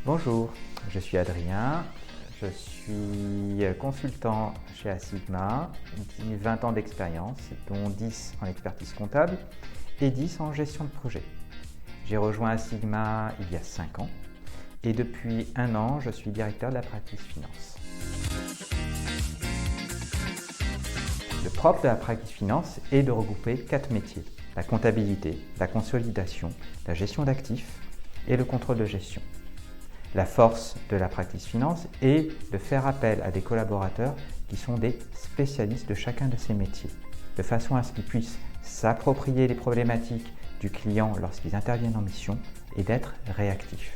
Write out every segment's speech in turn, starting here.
Bonjour, je suis Adrien, je suis consultant chez Asigma, 20 ans d'expérience, dont 10 en expertise comptable et 10 en gestion de projet. J'ai rejoint Asigma il y a 5 ans et depuis 1 an, je suis directeur de la practice finance. Le propre de la practice finance est de regrouper 4 métiers: la comptabilité, la consolidation, la gestion d'actifs et le contrôle de gestion. La force de la practice finance est de faire appel à des collaborateurs qui sont des spécialistes de chacun de ces métiers, de façon à ce qu'ils puissent s'approprier les problématiques du client lorsqu'ils interviennent en mission et d'être réactifs.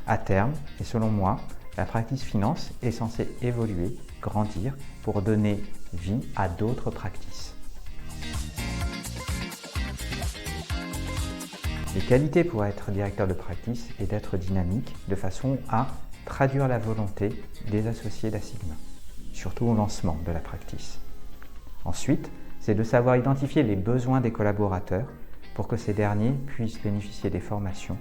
À terme, et selon moi, la practice finance est censée évoluer, grandir pour donner vie à d'autres practices. Les qualités pour être directeur de practice est d'être dynamique de façon à traduire la volonté des associés d'Asigma, surtout au lancement de la practice. Ensuite, c'est de savoir identifier les besoins des collaborateurs pour que ces derniers puissent bénéficier des formations.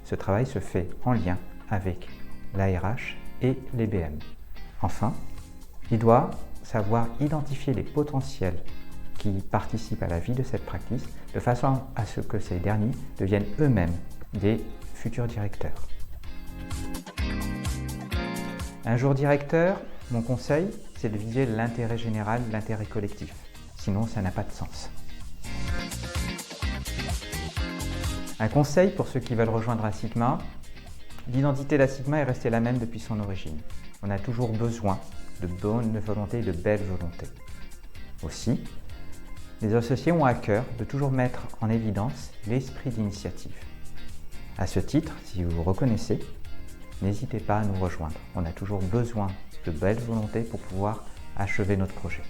Ce travail se fait en lien avec l'ARH et les BM. Enfin, il doit savoir identifier les potentiels qui participent à la vie de cette practice de façon à ce que ces derniers deviennent eux-mêmes des futurs directeurs. Un jour directeur, mon conseil, c'est de viser l'intérêt général, l'intérêt collectif. Sinon, ça n'a pas de sens. Un conseil pour ceux qui veulent rejoindre Asigma: l'identité d'Asigma est restée la même depuis son origine. On a toujours besoin de bonne volonté et de belle volonté. Aussi, les associés ont à cœur de toujours mettre en évidence l'esprit d'initiative. À ce titre, si vous vous reconnaissez, n'hésitez pas à nous rejoindre. On a toujours besoin de belle volonté pour pouvoir achever notre projet.